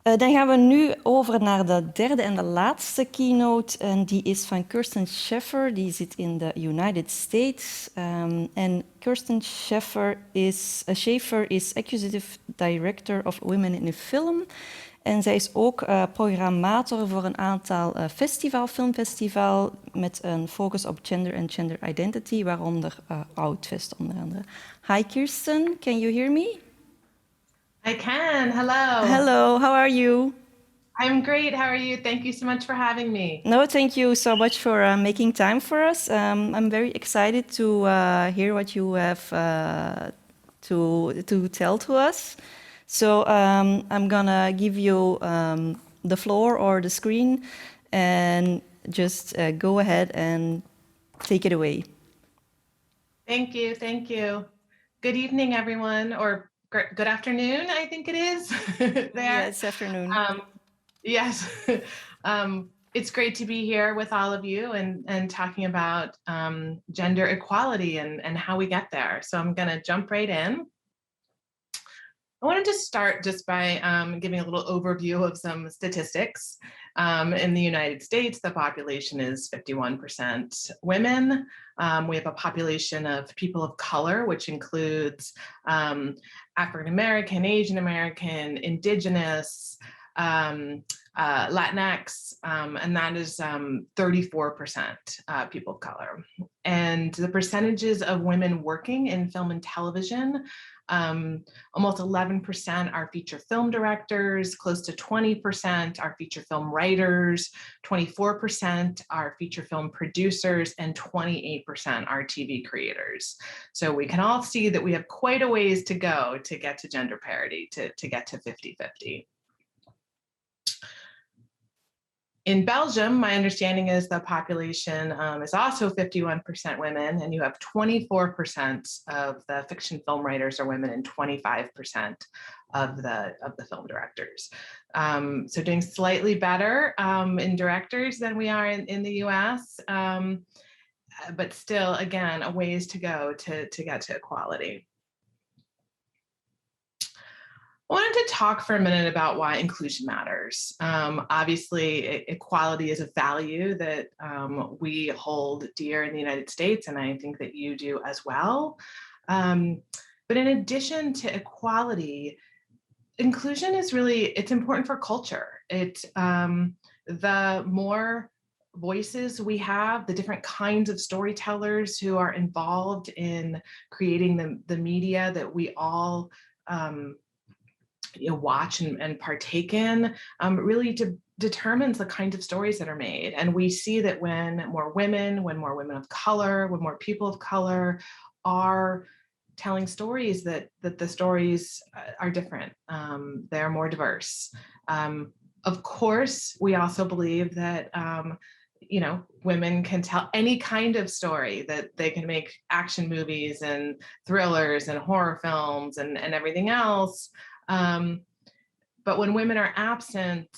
Dan gaan we nu over naar de derde en de laatste keynote. En die is van Kirsten Schaffer. Die zit in de United States. En Kirsten Schaffer is Executive Director of Women in Film. En zij is ook programmator voor een aantal filmfestival met een focus op gender en gender identity, waaronder Outfest onder andere. Hi Kirsten, can you hear me? I can. Hello. Hello, how are you? I'm great. How are you? Thank you so much for having me. No, thank you so much for making time for us. I'm very excited to hear what you have to tell to us. So I'm gonna give you the floor or the screen, and just go ahead and take it away. Thank you. Thank you. Good evening, everyone, or good afternoon, I think it is there. Yeah, it's afternoon. Yes. It's great to be here with all of you and talking about gender equality and how we get there. So I'm going to jump right in. I wanted to start just by giving a little overview of some statistics. In the United States, the population is 51% women. We have a population of people of color, which includes African American, Asian American, Indigenous, Latinx, and that is 34% people of color. And the percentages of women working in film and television, almost 11% are feature film directors, close to 20% are feature film writers, 24% are feature film producers, and 28% are TV creators. So we can all see that we have quite a ways to go to get to gender parity, to get to 50-50. In Belgium, my understanding is the population is also 51% women, and you have 24% of the fiction film writers are women and 25% of the film directors. So doing slightly better in directors than we are in the US, but still, again, a ways to go to get to equality. I wanted to talk for a minute about why inclusion matters. Obviously, equality is a value that we hold dear in the United States, and I think that you do as well. But in addition to equality, inclusion is it's important for culture. The more voices we have, the different kinds of storytellers who are involved in creating the media that we all watch and partake in, really determines the kinds of stories that are made. And we see that when more women of color, when more people of color are telling stories, that the stories are different. They're more diverse. Of course, we also believe that women can tell any kind of story, that they can make action movies and thrillers and horror films and everything else. But when women are absent,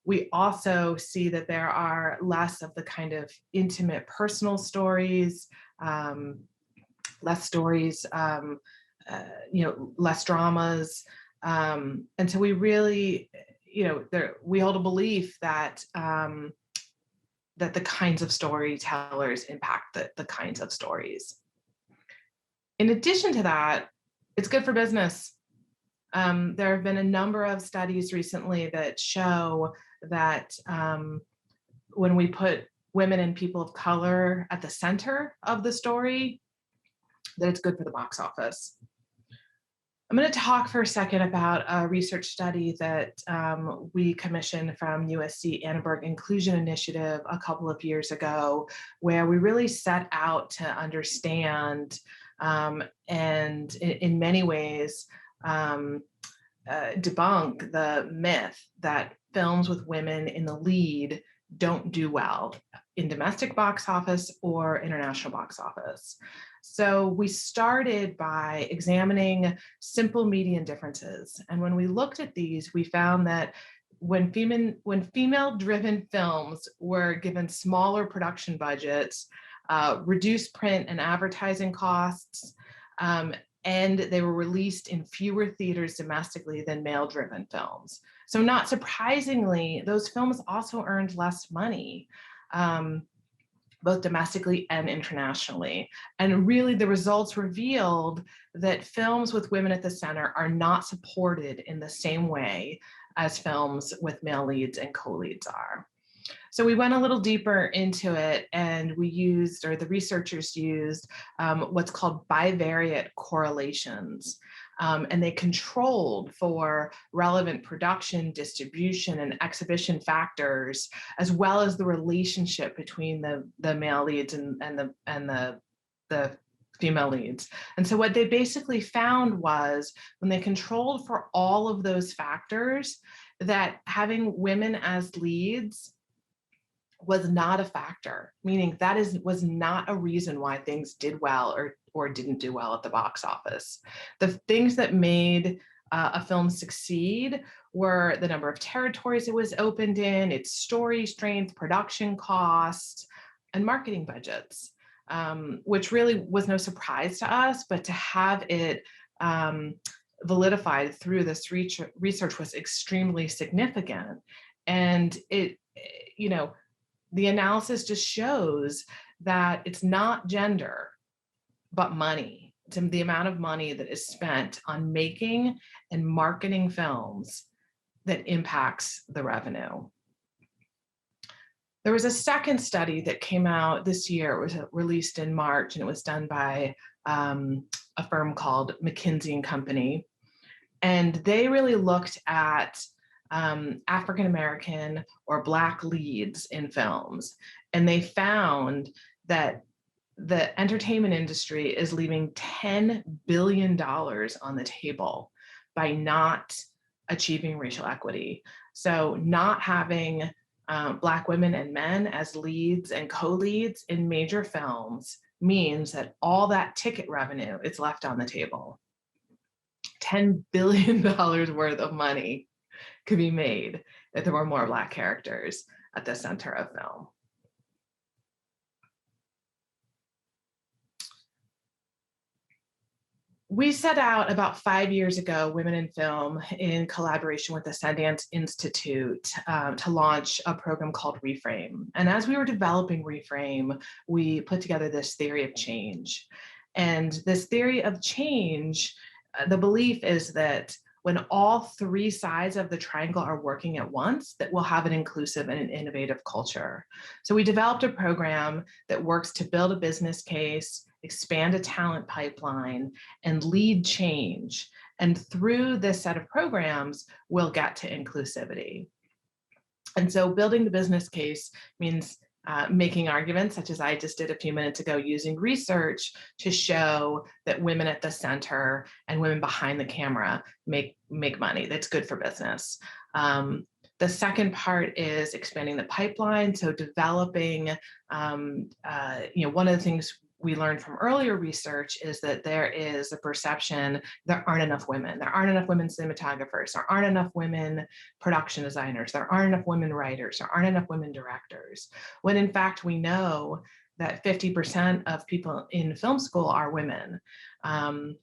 we also see that there are less of the kind of intimate personal stories, less stories, less dramas. And so we really, we hold a belief that that the kinds of storytellers impact the kinds of stories. In addition to that, it's good for business. There have been a number of studies recently that show that when we put women and people of color at the center of the story, that it's good for the box office. I'm going to talk for a second about a research study that we commissioned from USC Annenberg Inclusion Initiative a couple of years ago, where we really set out to understand and in many ways debunk the myth that films with women in the lead don't do well in domestic box office or international box office. So we started by examining simple median differences. And when we looked at these, we found that when female-driven films were given smaller production budgets, reduced print and advertising costs, and they were released in fewer theaters domestically than male-driven films. So not surprisingly, those films also earned less money, both domestically and internationally. And really the results revealed that films with women at the center are not supported in the same way as films with male leads and co-leads are. So we went a little deeper into it, and we used, or the researchers used, what's called bivariate correlations. And they controlled for relevant production, distribution, and exhibition factors, as well as the relationship between the male leads and the female leads. And so what they basically found was, when they controlled for all of those factors, that having women as leads was not a factor, meaning that was not a reason why things did well or didn't do well at the box office. The things that made a film succeed were the number of territories it was opened in, its story strength, production costs, and marketing budgets, which really was no surprise to us, but to have it validified through this research was extremely significant. And it, you know, the analysis just shows that it's not gender, but money. It's the amount of money that is spent on making and marketing films that impacts the revenue. There was a second study that came out this year. It was released in March, and it was done by a firm called McKinsey & Company. And they really looked at African-American or Black leads in films. And they found that the entertainment industry is leaving $10 billion on the table by not achieving racial equity. So not having Black women and men as leads and co-leads in major films means that all that ticket revenue is left on the table. $10 billion worth of money could be made if there were more Black characters at the center of film. We set out about 5 years ago, Women in Film, in collaboration with the Sundance Institute, to launch a program called Reframe. And as we were developing Reframe, we put together this theory of change. And this theory of change, the belief is that when all three sides of the triangle are working at once, that we'll have an inclusive and an innovative culture. So we developed a program that works to build a business case, expand a talent pipeline, and lead change. And through this set of programs, we'll get to inclusivity. And so building the business case means making arguments, such as I just did a few minutes ago, using research to show that women at the center and women behind the camera make money. That's good for business. The second part is expanding the pipeline. So developing, one of the things we learned from earlier research is that there is a perception there aren't enough women. There aren't enough women cinematographers. There aren't enough women production designers. There aren't enough women writers. There aren't enough women directors. When in fact, we know that 50% of people in film school are women. And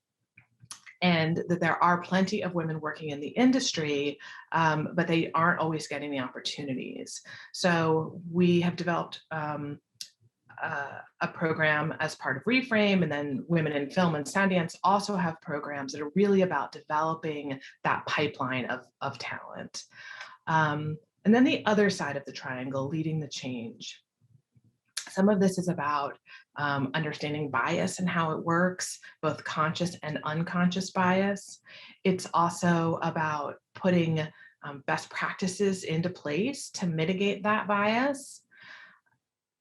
that there are plenty of women working in the industry, but they aren't always getting the opportunities. So we have developed a program as part of Reframe, and then Women in Film and Sundance also have programs that are really about developing that pipeline of talent. And then the other side of the triangle, leading the change. Some of this is about understanding bias and how it works, both conscious and unconscious bias. It's also about putting best practices into place to mitigate that bias.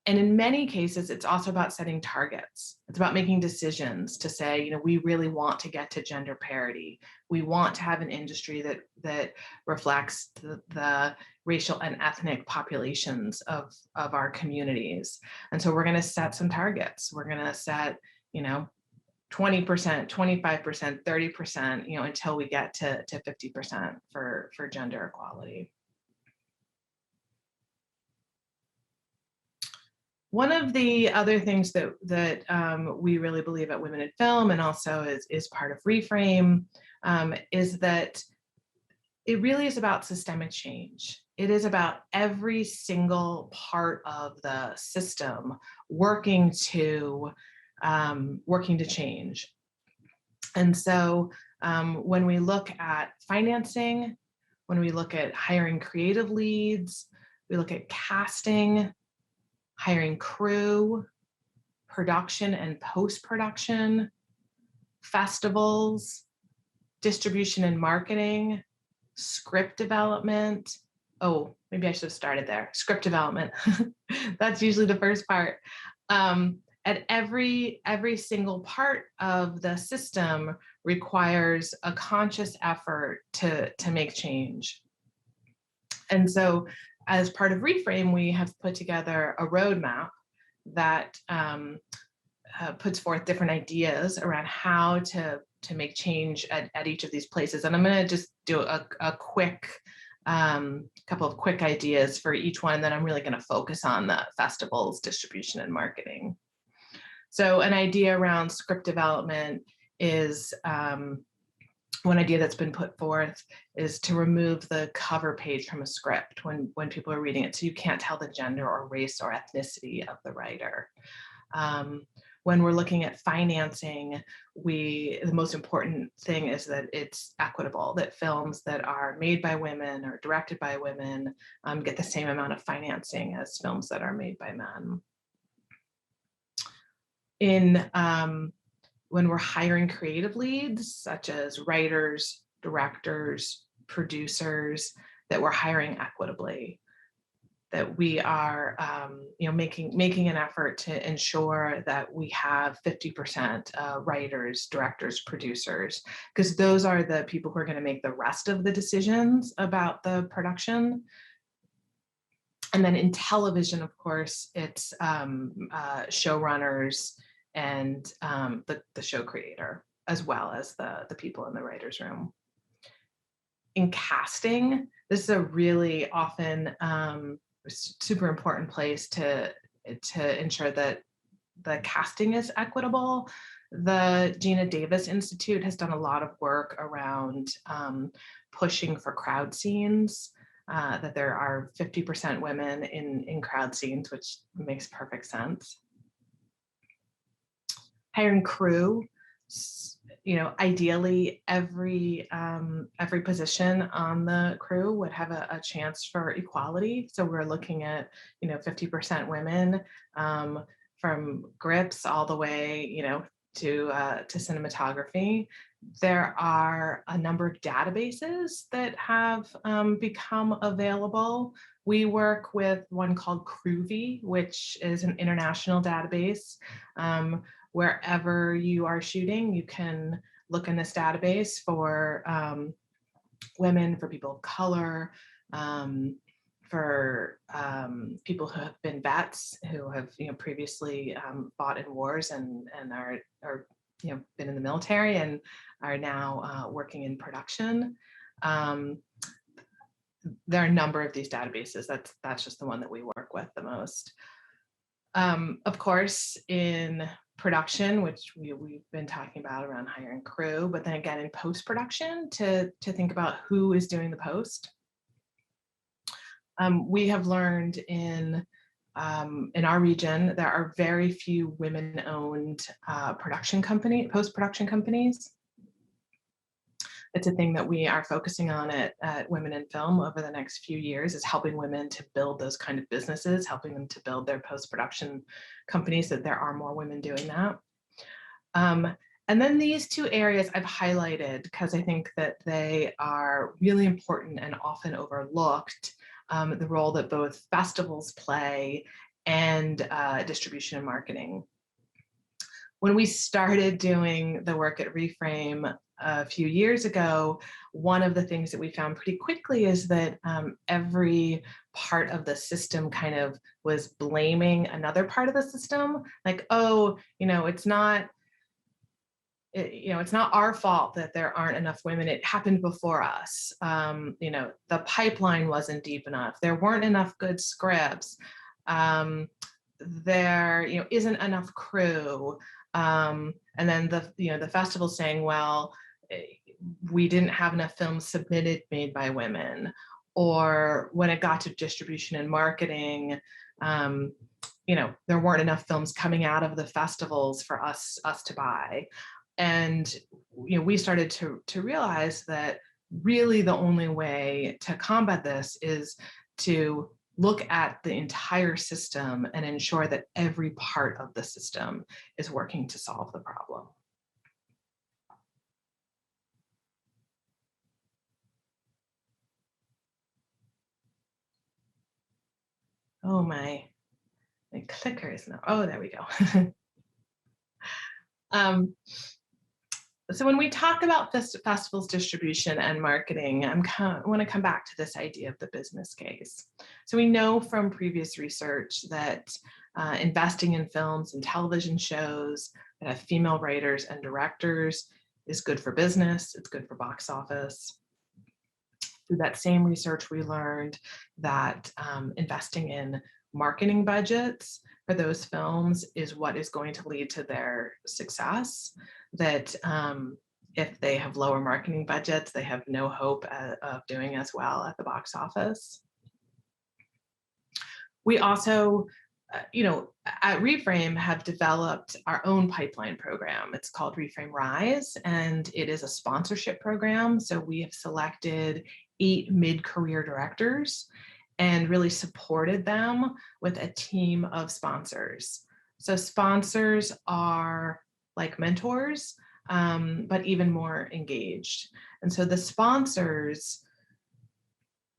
And in many cases, it's also about setting targets. It's about making decisions to say, we really want to get to gender parity. We want to have an industry that reflects the racial and ethnic populations of our communities. And so we're going to set some targets. We're going to set, 20%, 25%, 30%, until we get to 50% for gender equality. One of the other things that we really believe at Women in Film, and also is part of Reframe, is that it really is about systemic change. It is about every single part of the system working to change. And so when we look at financing, when we look at hiring creative leads, we look at casting, hiring crew, production and post-production, festivals, distribution and marketing, script development. Oh, maybe I should have started there. Script development. That's usually the first part. At every single part of the system requires a conscious effort to make change. And so as part of Reframe, we have put together a roadmap that puts forth different ideas around how to make change at each of these places. And I'm going to just do a quick couple of quick ideas for each one. Then I'm really going to focus on the festivals, distribution, and marketing. So an idea around script development is one idea that's been put forth is to remove the cover page from a script when people are reading it, so you can't tell the gender or race or ethnicity of the writer. When we're looking at financing, the most important thing is that it's equitable, that films that are made by women or directed by women get the same amount of financing as films that are made by men. When we're hiring creative leads, such as writers, directors, producers, that we're hiring equitably, that we are making an effort to ensure that we have 50% writers, directors, producers, because those are the people who are going to make the rest of the decisions about the production. And then in television, of course, it's showrunners and the show creator, as well as the people in the writer's room. In casting, this is a really often super important place to ensure that the casting is equitable. The Gina Davis Institute has done a lot of work around pushing for crowd scenes, that there are 50% women in crowd scenes, which makes perfect sense. Hiring crew, ideally every position on the crew would have a chance for equality. So we're looking at 50% women, from grips all the way to cinematography. There are a number of databases that have become available. We work with one called Cruvy, which is an international database. Wherever you are shooting, you can look in this database for women, for people of color, for people who have been vets, who have previously fought in wars and are been in the military and are now working in production. There are a number of these databases. That's just the one that we work with the most. Of course, in production, which we've been talking about around hiring crew, but then again in post-production to think about who is doing the post. We have learned in our region, there are very few women-owned post-production companies. It's a thing that we are focusing on at Women in Film over the next few years, is helping women to build those kind of businesses, helping them to build their post-production companies, that there are more women doing that. And then these two areas I've highlighted because I think that they are really important and often overlooked, the role that both festivals play and distribution and marketing. When we started doing the work at Reframe a few years ago, one of the things that we found pretty quickly is that every part of the system kind of was blaming another part of the system. Like, oh, it's not our fault that there aren't enough women. It happened before us. The pipeline wasn't deep enough. There weren't enough good scripts. there isn't enough crew, and then the festival saying, well, we didn't have enough films submitted made by women, or when it got to distribution and marketing, there weren't enough films coming out of the festivals for us to buy. And we started to realize that really the only way to combat this is to look at the entire system and ensure that every part of the system is working to solve the problem. Oh, my clicker is now, oh, there we go. So when we talk about festivals distribution and marketing, I want to come back to this idea of the business case. So we know from previous research that investing in films and television shows that have female writers and directors is good for business, it's good for box office. Through that same research, we learned that investing in marketing budgets for those films is what is going to lead to their success, that if they have lower marketing budgets, they have no hope of doing as well at the box office. We also, at Reframe have developed our own pipeline program. It's called Reframe Rise, and it is a sponsorship program. So we have selected 8 mid-career directors and really supported them with a team of sponsors. So sponsors are like mentors, but even more engaged. And so the sponsors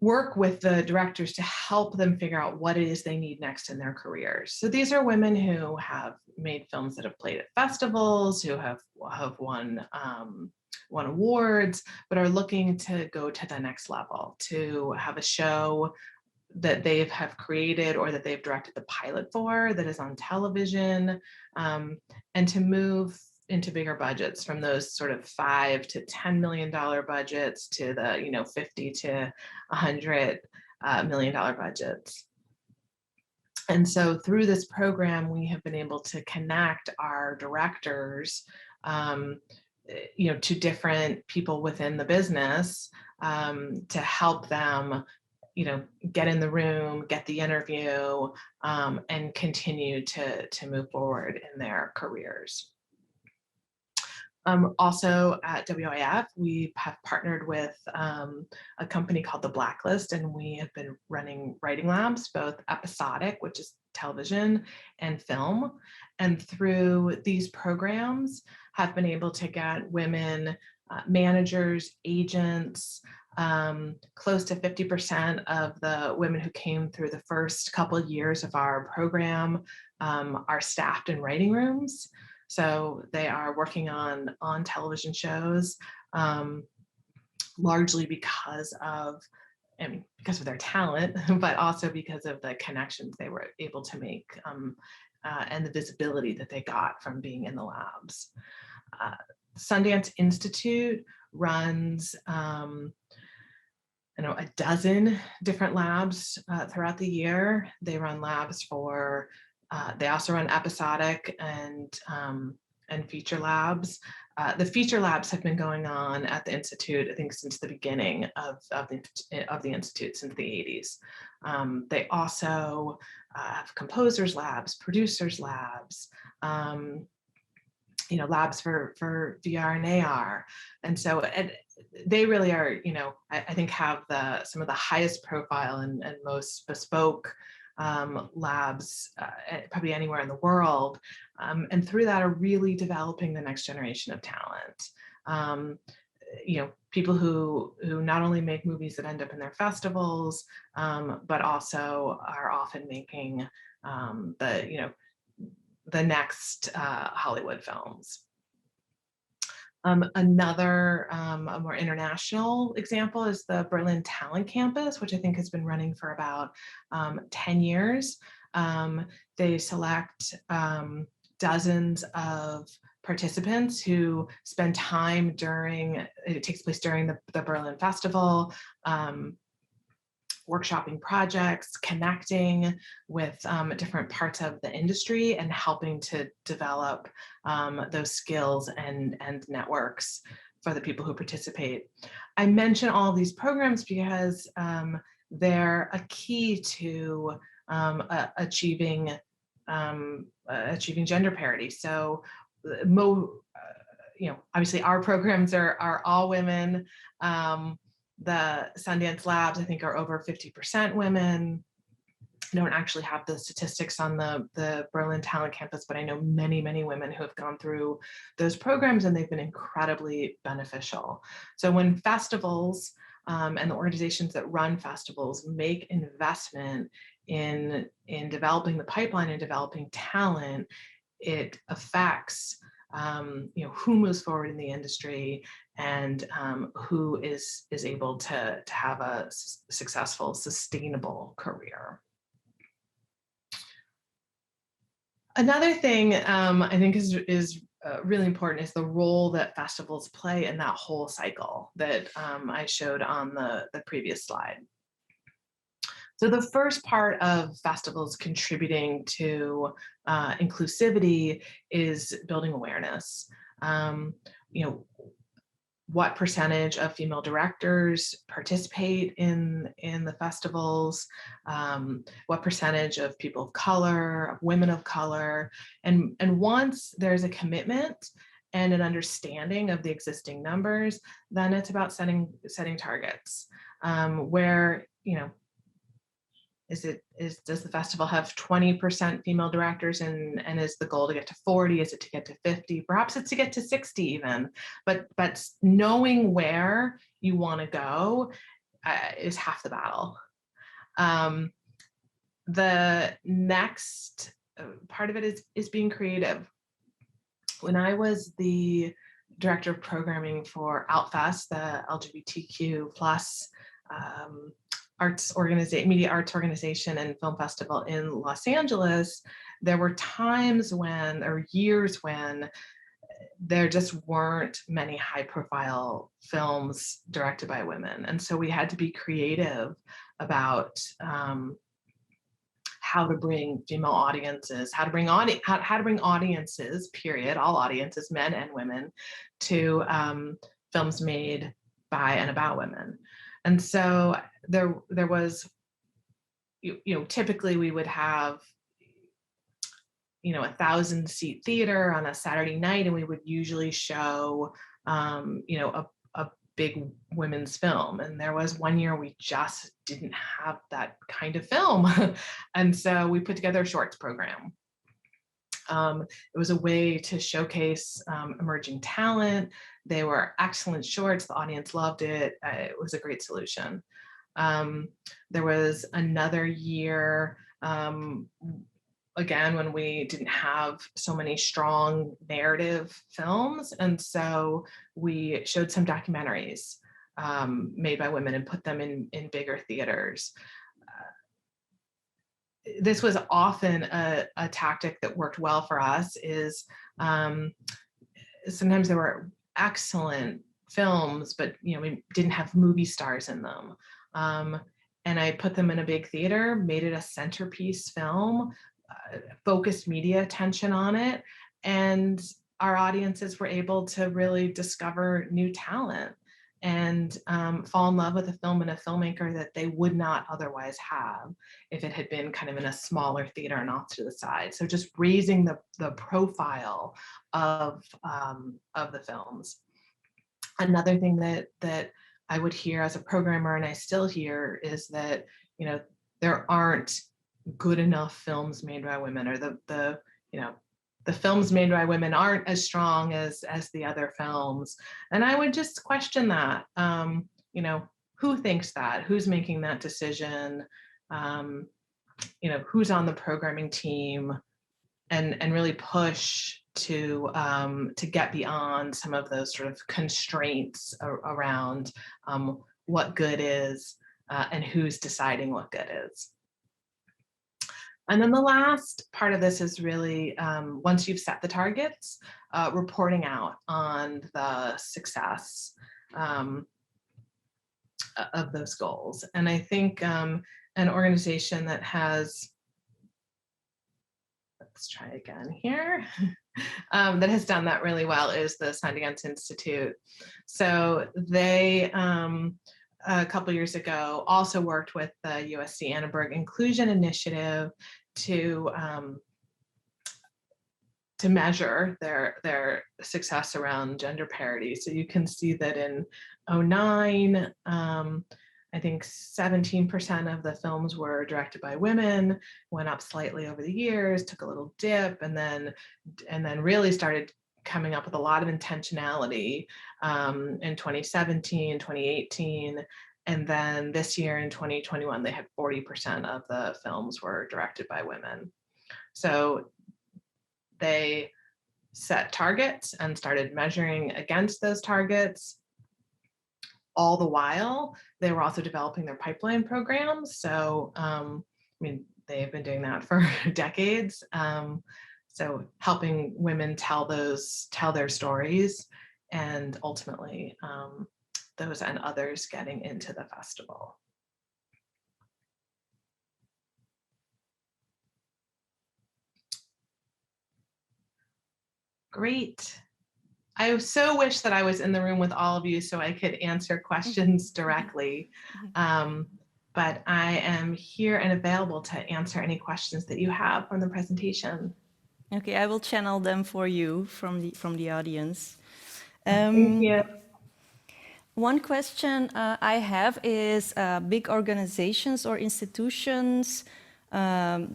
work with the directors to help them figure out what it is they need next in their careers. So these are women who have made films that have played at festivals, who have won awards, but are looking to go to the next level, to have a show that they have created or that they've directed the pilot for that is on television, and to move into bigger budgets from those sort of $5 to $10 million budgets to the 50 to $100 million budgets. And so through this program, we have been able to connect our directors to different people within the business to help them get in the room, get the interview, and continue to move forward in their careers. Also at WIF, we have partnered with a company called The Blacklist, and we have been running writing labs, both episodic, which is television, and film. And through these programs, have been able to get women managers, agents. Close to 50% of the women who came through the first couple of years of our program are staffed in writing rooms. So they are working on television shows, largely because of their talent, but also because of the connections they were able to make and the visibility that they got from being in the labs. Sundance Institute runs a dozen different labs throughout the year. They run labs for, they also run episodic and feature labs. The feature labs have been going on at the Institute, I think, since the beginning of the Institute, since the 80s. They also have composers labs, producers labs, labs for VR and AR. And so they really are, I think have some of the highest profile and most bespoke labs probably anywhere in the world. And through that are really developing the next generation of talent. People who not only make movies that end up in their festivals, but also are often making the next Hollywood films. Another a more international example is the Berlin Talent Campus, which I think has been running for about 10 years. They select dozens of participants who spend time it takes place during the Berlin Festival, workshopping projects, connecting with different parts of the industry, and helping to develop those skills and networks for the people who participate. I mention all these programs because they're a key to achieving gender parity. So, obviously our programs are all women. The Sundance Labs, I think, are over 50% women. I don't actually have the statistics on the Berlin Talent Campus, but I know many, many women who have gone through those programs, and they've been incredibly beneficial. So when festivals and the organizations that run festivals make investment in developing the pipeline and developing talent, it affects who moves forward in the industry and who is able to have a successful, sustainable career. Another thing I think is really important is the role that festivals play in that whole cycle that I showed on the previous slide. So the first part of festivals contributing to inclusivity is building awareness. What percentage of female directors participate in the festivals, what percentage of people of color, of women of color, and once there's a commitment and an understanding of the existing numbers, then it's about setting targets where, does the festival have 20% female directors and is the goal to get to 40? Is it to get to 50? Perhaps it's to get to 60 even, but knowing where you want to go is half the battle. The next part of it is being creative. When I was the director of programming for Outfest, the LGBTQ plus media arts organization and film festival in Los Angeles, there were times years when there just weren't many high profile films directed by women. And so we had to be creative about how to bring female audiences, how to bring audiences, period, all audiences, men and women, to films made by and about women. And so there was, typically we would have, 1,000-seat theater on a Saturday night, and we would usually show, a big women's film. And there was one year we just didn't have that kind of film. And so we put together a shorts program. It was a way to showcase emerging talent. They were excellent shorts. The audience loved it. It was a great solution. There was another year, again, when we didn't have so many strong narrative films. And so we showed some documentaries made by women and put them in bigger theaters. This was often a tactic that worked well for us. Is sometimes there were excellent films, but we didn't have movie stars in them. And I put them in a big theater, made it a centerpiece film, focused media attention on it, and our audiences were able to really discover new talent and fall in love with a film and a filmmaker that they would not otherwise have if it had been kind of in a smaller theater and off to the side. So just raising the profile of the films. Another thing that I would hear as a programmer, and I still hear, is that there aren't good enough films made by women, or the films made by women aren't as strong as the other films. And I would just question that. Who thinks that? Who's making that decision? Who's on the programming team? And really push to get beyond some of those sort of constraints around what good is and who's deciding what good is. And then the last part of this is really, once you've set the targets, reporting out on the success of those goals. And I think an organization that has, let's try again here, that has done that really well is the Sundance Institute. So they, a couple years ago, also worked with the USC Annenberg Inclusion Initiative to measure their success around gender parity. So you can see that in 2009, I think 17% of the films were directed by women, went up slightly over the years, took a little dip, and then really started coming up with a lot of intentionality in 2017, 2018, and then this year in 2021, they had 40% of the films were directed by women. So they set targets and started measuring against those targets. All the while, they were also developing their pipeline programs. So, I mean, they've been doing that for decades. So helping women tell their stories, and ultimately those and others getting into the festival. Great. I so wish that I was in the room with all of you so I could answer questions directly. But I am here and available to answer any questions that you have from the presentation. Okay, I will channel them for you from the audience. Thank you. One question I have is big organizations or institutions don't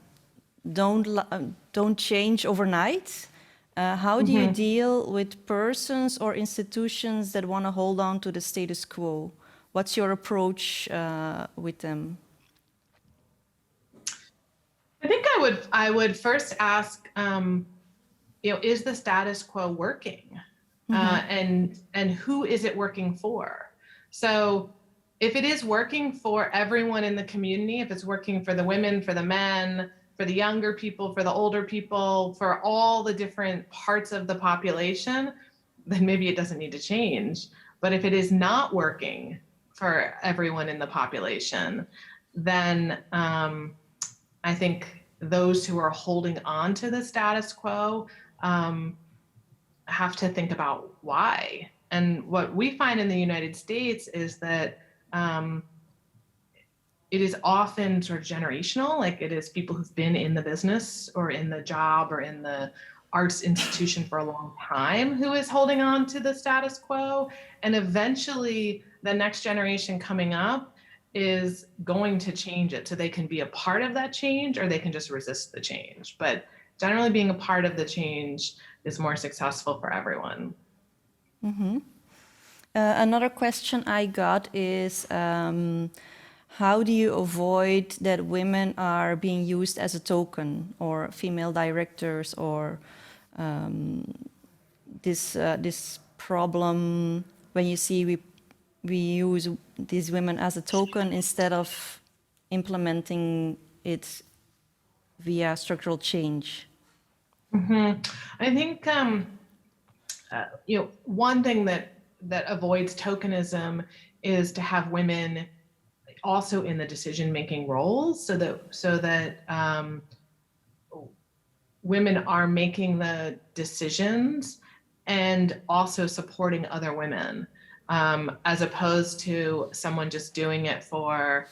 change overnight. How do you deal with persons or institutions that want to hold on to the status quo? What's your approach with them? I think I would first ask, is the status quo working? And who is it working for? So if it is working for everyone in the community, if it's working for the women, for the men, for the younger people, for the older people, for all the different parts of the population, then maybe it doesn't need to change. But if it is not working for everyone in the population, then I think those who are holding on to the status quo have to think about why. And what we find in the United States is that it is often sort of generational, like it is people who've been in the business or in the job or in the arts institution for a long time who is holding on to the status quo. And eventually the next generation coming up is going to change it. So they can be a part of that change or they can just resist the change. But generally being a part of the change is more successful for everyone. Another question I got is, how do you avoid that women are being used as a token, or female directors, or this problem when you see we use these women as a token instead of implementing it via structural change? I think one thing that avoids tokenism is to have women also in the decision-making roles, so that women are making the decisions and also supporting other women, as opposed to someone just doing it for,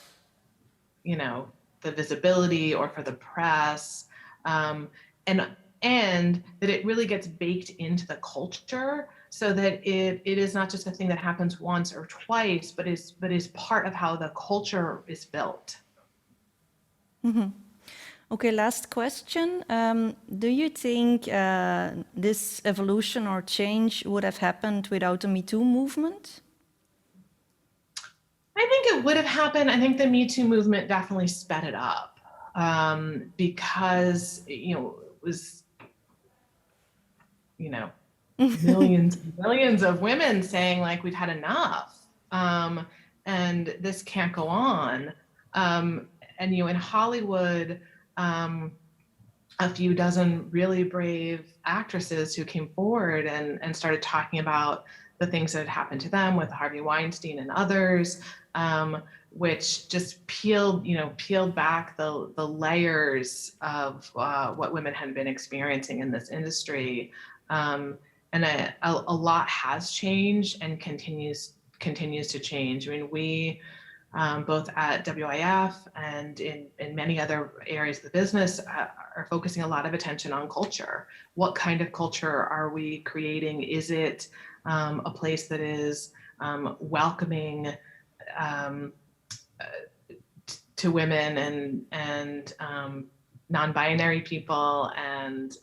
the visibility or for the press, and that it really gets baked into the culture, so that it is not just a thing that happens once or twice, but is part of how the culture is built. Okay, last question. Do you think this evolution or change would have happened without the Me Too movement? I think it would have happened. I think the Me Too movement definitely sped it up, because it was millions and millions of women saying, like, we've had enough, and this can't go on. And in Hollywood, a few dozen really brave actresses who came forward and started talking about the things that had happened to them with Harvey Weinstein and others, which just peeled back the layers of what women had been experiencing in this industry. And a lot has changed and continues to change. I mean, we both at WIF and in many other areas of the business are focusing a lot of attention on culture. What kind of culture are we creating? Is it a place that is welcoming to women and non-binary people and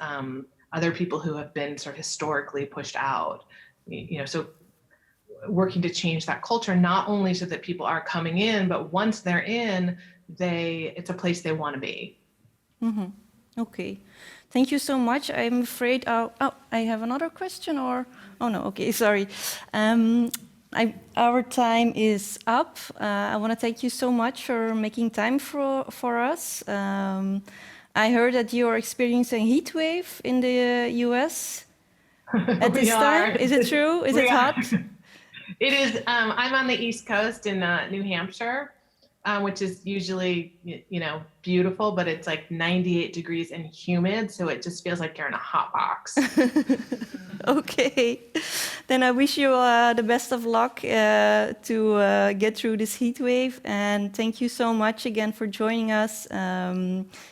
other people who have been sort of historically pushed out? So working to change that culture, not only so that people are coming in, but once they're in, it's a place they want to be. Mm-hmm. Okay, thank you so much. I'm afraid, I have another question or, oh no, okay, sorry. Our time is up. I want to thank you so much for making time for us. I heard that you are experiencing a heat wave in the US at this time. Is it true? Is it hot? It is. I'm on the East Coast in New Hampshire, which is usually, beautiful, but it's like 98 degrees and humid, so it just feels like you're in a hot box. Okay, then I wish you the best of luck to get through this heat wave, and thank you so much again for joining us.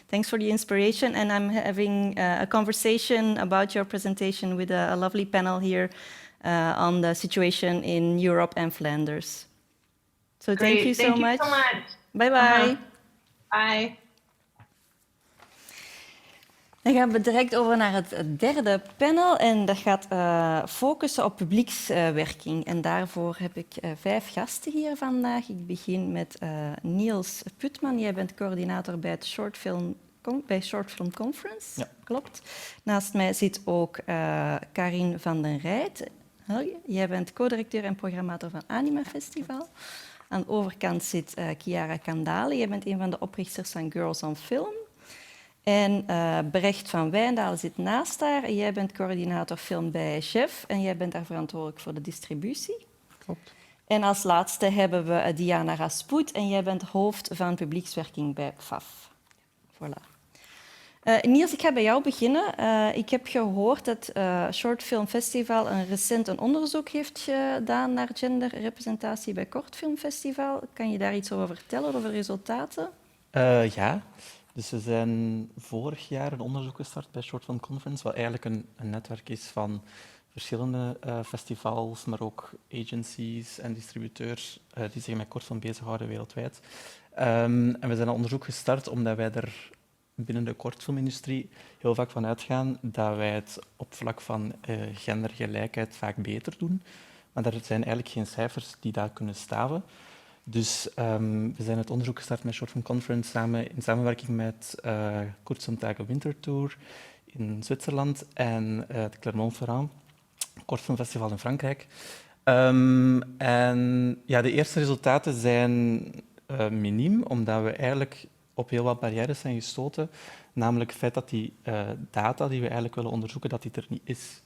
Thanks for the inspiration, and I'm having a conversation about your presentation with a lovely panel here on the situation in Europe and Flanders. So Great. Thank you so much. Bye-bye. Bye. Dan gaan we direct over naar het derde panel en dat gaat focussen op publiekswerking. En daarvoor heb ik 5 gasten hier vandaag. Ik begin met Niels Putman. Jij bent coördinator bij het Short Film Conference. Ja. Klopt. Naast mij zit ook Karin Vandenrydt. Jij bent co-directeur en programmator van Anima Festival. Aan de overkant zit Chiara Candaele. Jij bent een van de oprichters van Girls on Film. En Bregt van Wijnendaele zit naast haar. Jij bent coördinator film bij Geven en jij bent daar verantwoordelijk voor de distributie. Klopt. En als laatste hebben we Diana Raspoet en jij bent hoofd van publiekswerking bij FAF. Voilà. Niels, ik ga bij jou beginnen. Ik heb gehoord dat Short Film Festival recent een onderzoek heeft gedaan naar genderrepresentatie bij Kortfilm Festival. Kan je daar iets over vertellen, over resultaten? Ja, dus we zijn vorig jaar een onderzoek gestart bij Short Film Conference, wat eigenlijk een netwerk is van verschillende festivals, maar ook agencies en distributeurs die zich met kortfilm bezighouden wereldwijd. En we zijn een onderzoek gestart omdat wij er binnen de kortfilmindustrie heel vaak van uitgaan dat wij het op vlak van gendergelijkheid vaak beter doen. Maar er zijn eigenlijk geen cijfers die dat kunnen staven. Dus we zijn het onderzoek gestart met Short Film Conference in samenwerking met Kurzentage Wintertour in Zwitserland en het Clermont-Ferrand Kortfilm Festival in Frankrijk. En ja, de eerste resultaten zijn miniem, omdat we eigenlijk op heel wat barrières zijn gestoten. Namelijk het feit dat die data die we eigenlijk willen onderzoeken, dat die er niet is.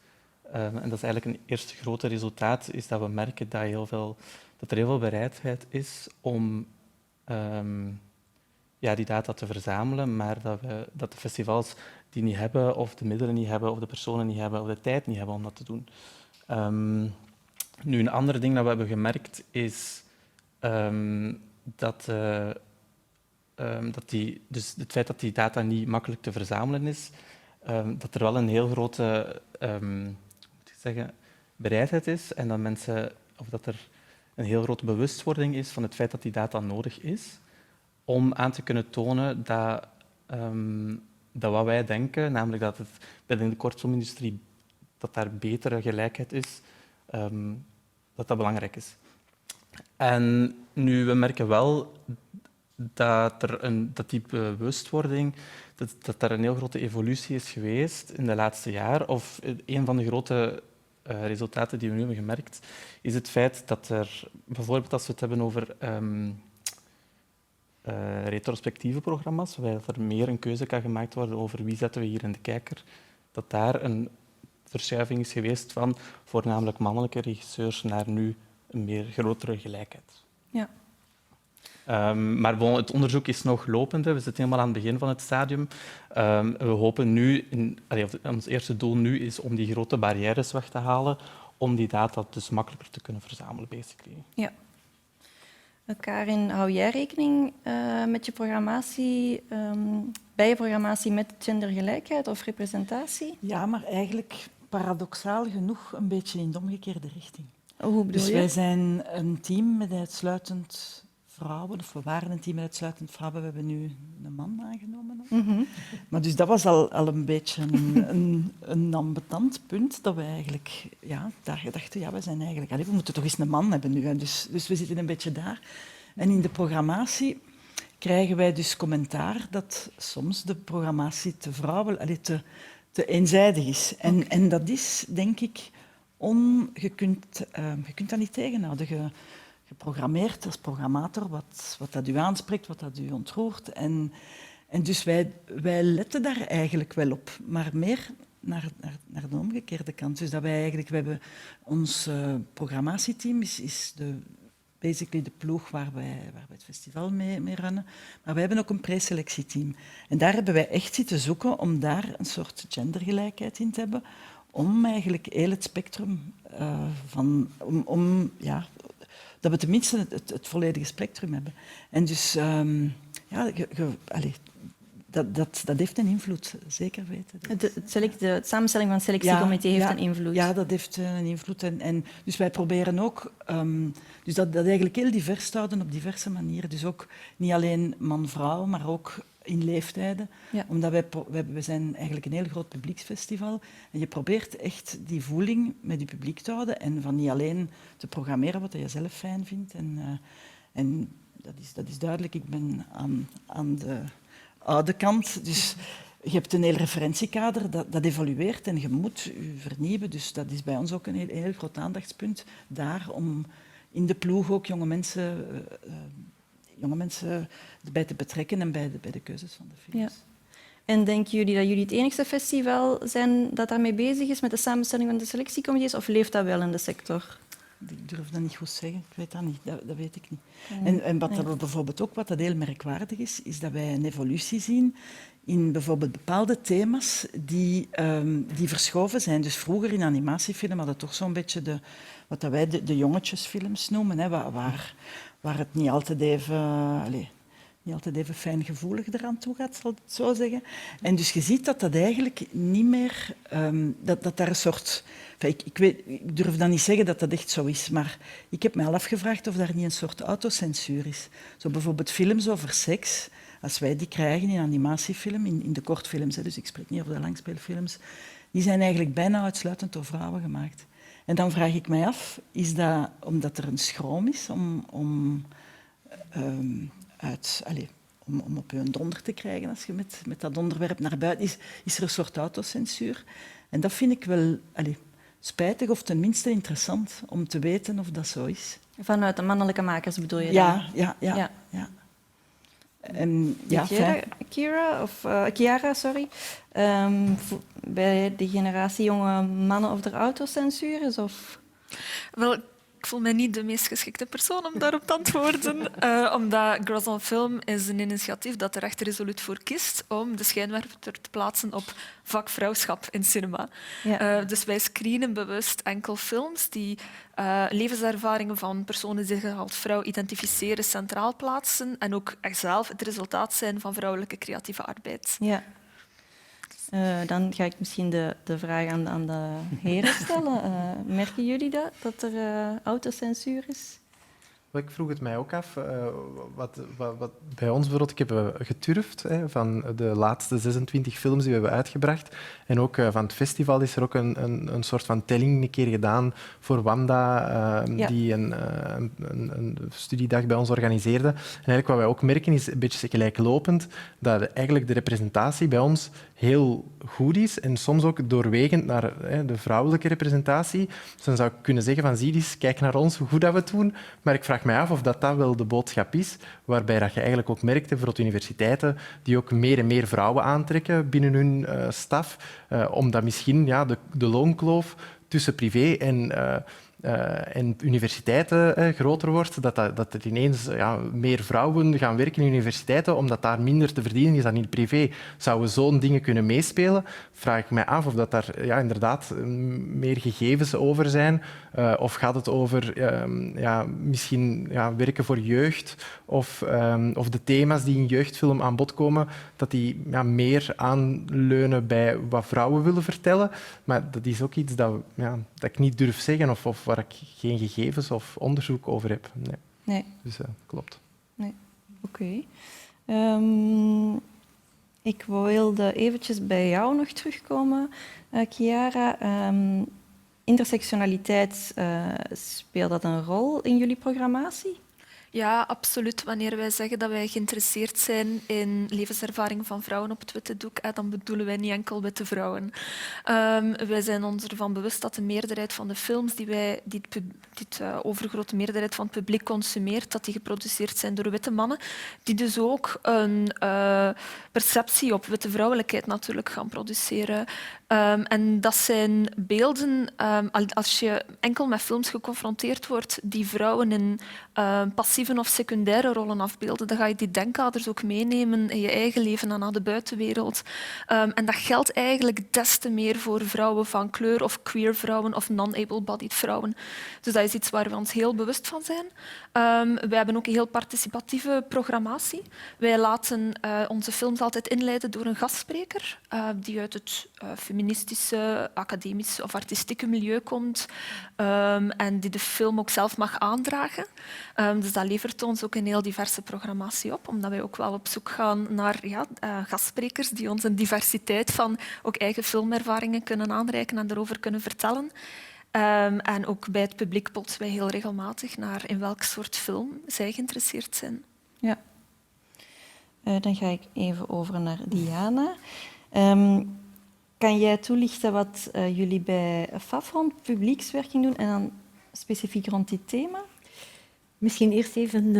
En dat is eigenlijk een eerste grote resultaat, is dat we merken dat er heel veel bereidheid is om die data te verzamelen, maar dat de festivals die niet hebben, of de middelen niet hebben, of de personen niet hebben, of de tijd niet hebben om dat te doen. Nu, een ander ding dat we hebben gemerkt is dus het feit dat die data niet makkelijk te verzamelen is, dat er wel een heel grote bereidheid is en dat er een heel grote bewustwording is van het feit dat die data nodig is om aan te kunnen tonen dat wat wij denken, namelijk dat het binnen de kortfilmindustrie dat daar betere gelijkheid is, dat belangrijk is. En nu, we merken wel dat die bewustwording, dat daar een heel grote evolutie is geweest in de laatste jaar. Of een van de grote resultaten die we nu hebben gemerkt, is het feit dat er, bijvoorbeeld als we het hebben over retrospectieve programma's, waarbij er meer een keuze kan gemaakt worden over wie zetten we hier in de kijker, dat daar een verschuiving is geweest van voornamelijk mannelijke regisseurs naar nu een meer grotere gelijkheid. Ja. Maar bon, het onderzoek is nog lopend. We zitten helemaal aan het begin van het stadium. We hopen nu, ons eerste doel nu is om die grote barrières weg te halen, om die data dus makkelijker te kunnen verzamelen, basically. Ja. Karin, hou jij rekening met je programmatie, bij je programmatie met gendergelijkheid of representatie? Ja, maar eigenlijk paradoxaal genoeg een beetje in de omgekeerde richting. Hoe bedoel Dus je? wij zijn een team met uitsluitend vrouwen, of we waren een team met uitsluitend vrouwen, we hebben nu een man aangenomen. Mhm. Maar dus dat was al een beetje een ambetant punt, dat we eigenlijk dachten, we zijn eigenlijk, we moeten toch eens een man hebben nu. Hè. Dus we zitten een beetje daar. En in de programmatie krijgen wij dus commentaar dat soms de programmatie te eenzijdig is. En dat is, denk ik, je kunt dat niet tegenhouden. Je programmeert als programmator wat dat u aanspreekt, wat dat u ontroert. En dus wij letten daar eigenlijk wel op, maar meer naar de omgekeerde kant. Dus dat we hebben ons programmatieteam is basically de ploeg waar wij het festival mee runnen. Maar wij hebben ook een preselectieteam. En daar hebben wij echt zitten zoeken om daar een soort gendergelijkheid in te hebben, om eigenlijk heel het spectrum dat we tenminste het volledige spectrum hebben. En dus, dat heeft een invloed, zeker weten. De samenstelling van het selectiecomité heeft een invloed. Ja, dat heeft een invloed. En dus wij proberen ook dus dat eigenlijk heel divers te houden op diverse manieren. Dus ook niet alleen man-vrouw, maar ook in leeftijden. Ja. Omdat we zijn eigenlijk een heel groot publieksfestival. En je probeert echt die voeling met je publiek te houden en van niet alleen te programmeren wat je zelf fijn vindt. En dat is duidelijk. Ik ben aan de oude kant. Dus je hebt een heel referentiekader dat evolueert en je moet je vernieuwen. Dus dat is bij ons ook een heel groot aandachtspunt daar om in de ploeg ook jonge mensen erbij te betrekken en bij de keuzes van de films. Ja. En denken jullie dat jullie het enigste festival zijn dat daarmee bezig is met de samenstelling van de selectiecomité's, of leeft dat wel in de sector? Ik durf dat niet goed zeggen, ik weet dat niet, dat weet ik niet. En wat dat bijvoorbeeld ook wat dat heel merkwaardig is dat wij een evolutie zien in bijvoorbeeld bepaalde thema's die verschoven zijn. Dus vroeger in animatiefilm hadden we toch zo'n beetje wat wij de jongetjesfilms noemen, hè, waar het niet altijd even fijngevoelig eraan toe gaat, zal ik het zo zeggen. En dus je ziet dat eigenlijk niet meer... dat daar een soort... Ik durf dan niet zeggen dat dat echt zo is, maar ik heb me al afgevraagd of daar niet een soort autocensuur is. Zo bijvoorbeeld films over seks, als wij die krijgen in animatiefilm, in de kortfilms, dus ik spreek niet over de langspeelfilms, die zijn eigenlijk bijna uitsluitend door vrouwen gemaakt. En dan vraag ik mij af, is dat omdat er een schroom is om op je donder te krijgen als je met dat onderwerp naar buiten is er een soort autocensuur. En dat vind ik wel spijtig of tenminste interessant om te weten of dat zo is. Vanuit de mannelijke makers bedoel je dan? Ja. En, Chiara, sorry. Bij de generatie jonge mannen of er autocensuur is? Of? Wel, ik voel mij niet de meest geschikte persoon om daarop te antwoorden, omdat Girls on Film is een initiatief dat er echt resoluut voor kiest om de schijnwerper te plaatsen op vakvrouwschap in cinema. Ja. Dus wij screenen bewust enkel films die levenservaringen van personen die zich als vrouw identificeren centraal plaatsen en ook zelf het resultaat zijn van vrouwelijke creatieve arbeid. Ja. Dan ga ik misschien de vraag aan de heren stellen. Merken jullie dat er autocensuur is? Ik vroeg het mij ook af. Wat bij ons bijvoorbeeld, ik heb geturfd van de laatste 26 films die we hebben uitgebracht. En ook van het festival is er ook een soort van telling een keer gedaan voor Wanda, die een studiedag bij ons organiseerde. En eigenlijk wat wij ook merken is een beetje gelijklopend dat eigenlijk de representatie bij ons heel goed is en soms ook doorwegend naar de vrouwelijke representatie. Dus dan zou ik kunnen zeggen van zie eens, kijk naar ons, hoe goed dat we het doen. Maar ik vraag mij af of dat wel de boodschap is, waarbij dat je eigenlijk ook merkt, bijvoorbeeld universiteiten, die ook meer en meer vrouwen aantrekken binnen hun staf, omdat misschien de loonkloof tussen privé en universiteiten groter wordt, dat er ineens meer vrouwen gaan werken in universiteiten, omdat daar minder te verdienen is dan in het privé. Zouden zo'n dingen kunnen meespelen? Vraag ik mij af of dat daar inderdaad meer gegevens over zijn. Of gaat het over misschien werken voor jeugd of de thema's die in jeugdfilm aan bod komen, dat die meer aanleunen bij wat vrouwen willen vertellen. Maar dat is ook iets dat ik niet durf zeggen of waar ik geen gegevens of onderzoek over heb. Nee. Dus klopt. Nee. Oké. Ik wilde eventjes bij jou nog terugkomen, Chiara. Intersectionaliteit, speelt dat een rol in jullie programmatie? Ja, absoluut. Wanneer wij zeggen dat wij geïnteresseerd zijn in levenservaring van vrouwen op het witte doek, dan bedoelen wij niet enkel witte vrouwen. Wij zijn ons ervan bewust dat de meerderheid van de films die de overgrote meerderheid van het publiek consumeert, dat die geproduceerd zijn door witte mannen, die dus ook een perceptie op witte vrouwelijkheid natuurlijk gaan produceren. En dat zijn beelden, als je enkel met films geconfronteerd wordt die vrouwen in passieve of secundaire rollen afbeelden, dan ga je die denkkaders ook meenemen in je eigen leven en naar de buitenwereld. En dat geldt eigenlijk des te meer voor vrouwen van kleur of queer vrouwen of non-able-bodied vrouwen. Dus dat is iets waar we ons heel bewust van zijn. Wij hebben ook een heel participatieve programmatie. Wij laten onze films altijd inleiden door een gastspreker die uit het feministische, academische of artistieke milieu komt en die de film ook zelf mag aandragen. Dus dat levert ons ook een heel diverse programmatie op, omdat wij ook wel op zoek gaan naar gastsprekers die ons een diversiteit van ook eigen filmervaringen kunnen aanreiken en daarover kunnen vertellen. En ook bij het publiek polsen wij heel regelmatig naar in welk soort film zij geïnteresseerd zijn. Ja. Dan ga ik even over naar Diana. Kan jij toelichten wat jullie bij FAF rond publiekswerking doen en dan specifiek rond dit thema? Misschien eerst even,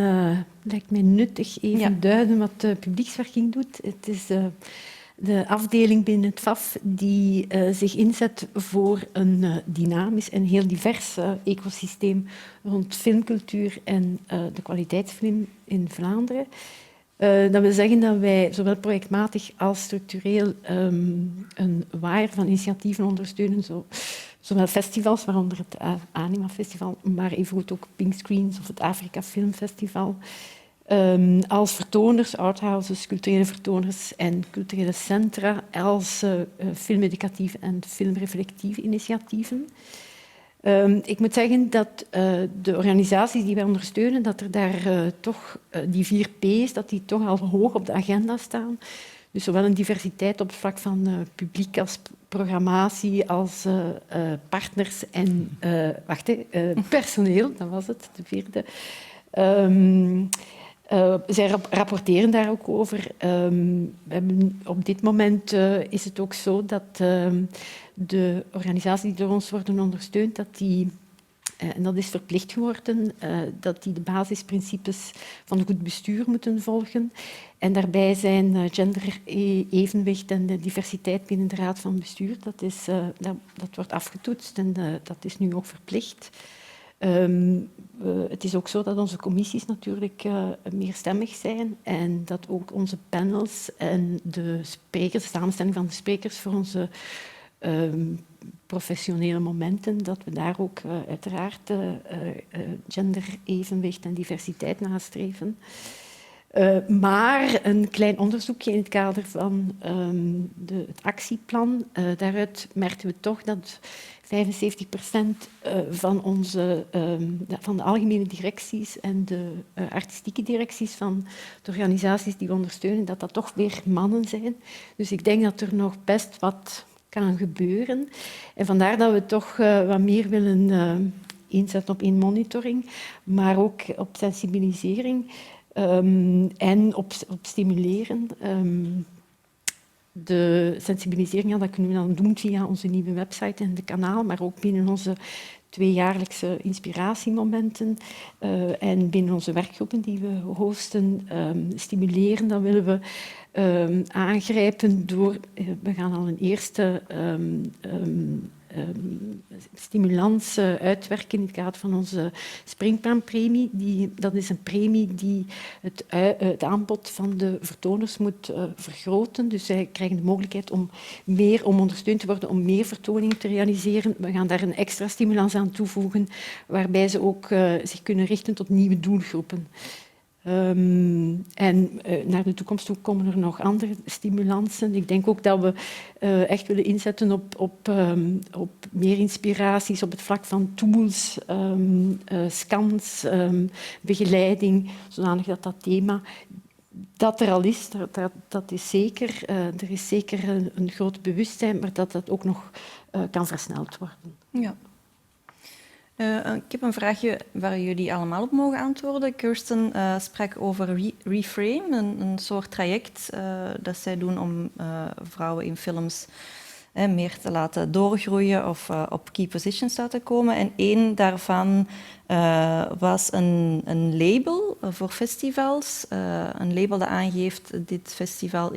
lijkt mij nuttig, duiden wat publiekswerking doet. Het is de afdeling binnen het FAF die zich inzet voor een dynamisch en heel divers ecosysteem rond filmcultuur en de kwaliteitsfilm in Vlaanderen. Dat wil zeggen dat wij zowel projectmatig als structureel een waaier van initiatieven ondersteunen, zowel festivals, waaronder het Anima Festival, maar evengoed ook Pink Screens of het Afrika Film Festival, als vertoners, arthouses, culturele vertoners en culturele centra, als filmeducatieve en filmreflectieve initiatieven. Ik moet zeggen dat de organisaties die wij ondersteunen, dat er daar toch die 4 P's, dat die toch al hoog op de agenda staan. Dus zowel een diversiteit op het vlak van publiek als programmatie, als partners en personeel, dat was het, de 4e. Zij rapporteren daar ook over. Op dit moment is het ook zo dat de organisaties die door ons worden ondersteund, dat die, en dat is verplicht geworden, dat die de basisprincipes van goed bestuur moeten volgen. En daarbij zijn genderevenwicht en de diversiteit binnen de raad van bestuur, dat wordt afgetoetst en dat is nu ook verplicht. Het is ook zo dat onze commissies natuurlijk meerstemmig zijn en dat ook onze panels en de sprekers, de samenstelling van de sprekers voor onze professionele momenten, dat we daar ook uiteraard genderevenwicht en diversiteit nastreven. Maar een klein onderzoekje in het kader van het actieplan, daaruit merkten we toch dat 75% van de algemene directies en de artistieke directies van de organisaties die we ondersteunen, dat toch weer mannen zijn. Dus ik denk dat er nog best wat kan gebeuren. En vandaar dat we toch wat meer willen inzetten op monitoring, maar ook op sensibilisering en op stimuleren. De sensibilisering, dat kunnen we dan doen via onze nieuwe website en de kanaal, maar ook binnen onze 2-jaarlijkse inspiratiemomenten en binnen onze werkgroepen die we hosten, stimuleren. Dan willen we aangrijpen door... we gaan al een eerste stimulans uitwerken in het kader van onze springpaanpremie. Dat is een premie die het aanbod van de vertoners moet vergroten. Dus zij krijgen de mogelijkheid om ondersteund te worden om meer vertoningen te realiseren. We gaan daar een extra stimulans aan toevoegen, waarbij ze ook zich kunnen richten tot nieuwe doelgroepen. Naar de toekomst toe komen er nog andere stimulansen. Ik denk ook dat we echt willen inzetten op meer inspiraties op het vlak van tools, scans, begeleiding, zodanig dat thema dat er al is, dat is zeker. Er is zeker een groot bewustzijn, maar dat ook nog kan versneld worden. Ja. Ik heb een vraagje waar jullie allemaal op mogen antwoorden. Kirsten sprak over Reframe, een soort traject dat zij doen om vrouwen in films meer te laten doorgroeien of op key positions te laten komen. En één daarvan was een label voor festivals. Een label dat aangeeft, dit festival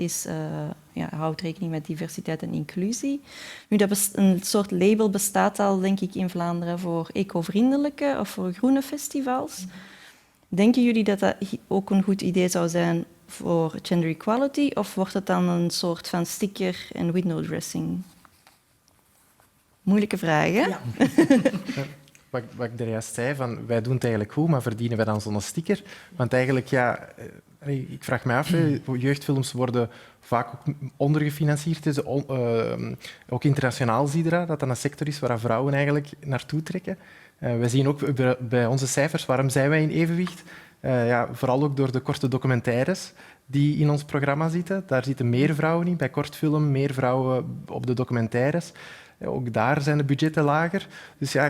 houdt rekening met diversiteit en inclusie. Nu, een soort label bestaat al, denk ik, in Vlaanderen voor eco-vriendelijke of voor groene festivals. Denken jullie dat dat ook een goed idee zou zijn voor gender equality, of wordt het dan een soort van sticker en window dressing? Moeilijke vraag, hè? Ja. Wat ik er juist zei, van, wij doen het eigenlijk goed, maar verdienen wij dan zo'n sticker? Want eigenlijk, ik vraag me af, jeugdfilms worden vaak ook ondergefinancierd. Dus, ook internationaal zie je dat een sector is waar vrouwen eigenlijk naartoe trekken. We zien ook bij onze cijfers, waarom zijn wij in evenwicht? Vooral ook door de korte documentaires die in ons programma zitten. Daar zitten meer vrouwen in, bij kortfilm, meer vrouwen op de documentaires. Ook daar zijn de budgetten lager. Dus ja,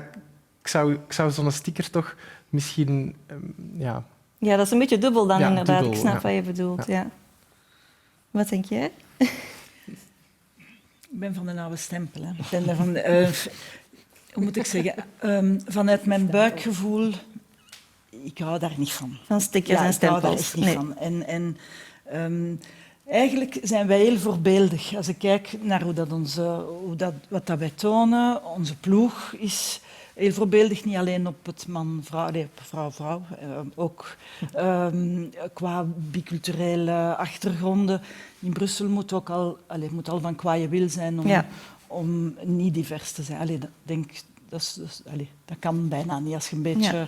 ik zou zo'n sticker toch misschien... Ja, dat is een beetje dubbel dan inderdaad. Dubbel, ik snap wat je bedoelt. Ja. Wat denk jij? Ik ben van de oude stempel. Hè. Ik ben van, hoe moet ik zeggen? Vanuit mijn buikgevoel, ik hou daar niet van. Van stickers en stempels. Ik hou daar echt niet van. En eigenlijk zijn wij heel voorbeeldig. Als ik kijk naar wat wij tonen, onze ploeg is heel voorbeeldig, niet alleen op het man-vrouw, ook qua biculturele achtergronden. In Brussel moet ook al van kwaaie wil zijn om niet divers te zijn. Dat kan bijna niet als je een beetje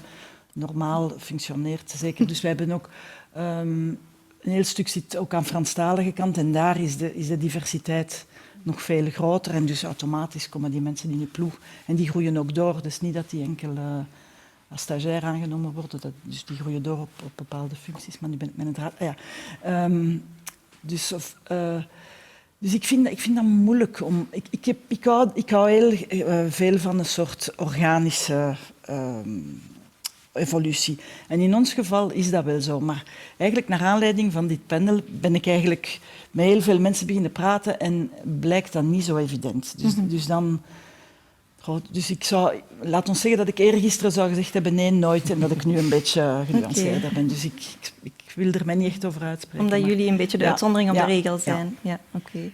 normaal functioneert. Zeker. Dus wij hebben ook... een heel stuk zit ook aan Franstalige kant en daar is de diversiteit nog veel groter. En dus automatisch komen die mensen in je ploeg. En die groeien ook door. Dus niet dat die enkel als stagiair aangenomen worden. Dus die groeien door op bepaalde functies. Maar nu ben ik met een draad... Dus ik vind dat moeilijk. Ik hou heel veel van een soort organische... evolutie. En in ons geval is dat wel zo. Maar eigenlijk naar aanleiding van dit panel ben ik eigenlijk met heel veel mensen beginnen praten en blijkt dat niet zo evident. Dus ik zou... Laat ons zeggen dat ik eergisteren zou gezegd hebben nee, nooit. En dat ik nu een beetje genuanceerder ben. Dus ik wil er mij niet echt over uitspreken. Omdat jullie een beetje de uitzondering op de regel zijn. Ja. Oké.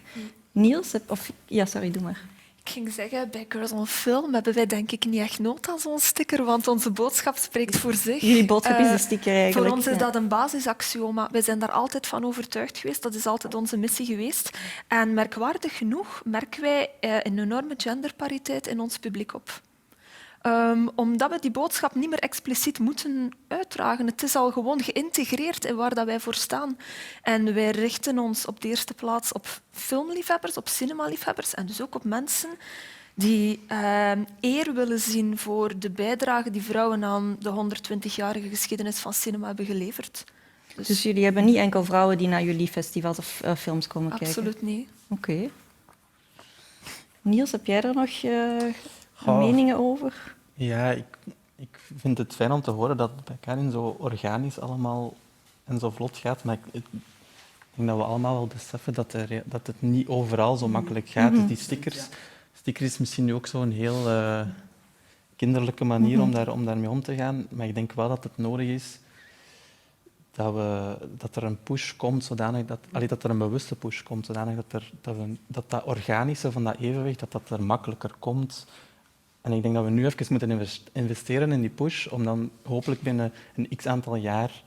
Niels? Sorry, doe maar. Ik ging zeggen, bij Girls on Film hebben wij denk ik niet echt nood aan zo'n sticker, want onze boodschap spreekt voor zich. Jullie boodschap is de sticker eigenlijk. Voor ons is dat een basisaxioma. Wij zijn daar altijd van overtuigd geweest. Dat is altijd onze missie geweest. En merkwaardig genoeg merken wij een enorme genderpariteit in ons publiek op. Omdat we die boodschap niet meer expliciet moeten uitdragen. Het is al gewoon geïntegreerd in waar dat wij voor staan. En wij richten ons op de eerste plaats op filmliefhebbers, op cinemaliefhebbers en dus ook op mensen die eer willen zien voor de bijdrage die vrouwen aan de 120-jarige geschiedenis van cinema hebben geleverd. Dus jullie hebben niet enkel vrouwen die naar jullie festivals of films komen kijken? Absoluut niet. Oké. Niels, heb jij er nog meningen over? Ja, ik vind het fijn om te horen dat het bij Karin zo organisch allemaal en zo vlot gaat. Maar ik denk dat we allemaal wel beseffen dat het niet overal zo makkelijk gaat. Dus die stickers is misschien nu ook zo'n heel kinderlijke manier om daarmee om te gaan. Maar ik denk wel dat het nodig is dat er een push komt, zodanig dat er een bewuste push komt, zodanig dat organische van dat evenwicht, dat er makkelijker komt. En ik denk dat we nu even moeten investeren in die push, om dan hopelijk binnen een x-aantal jaar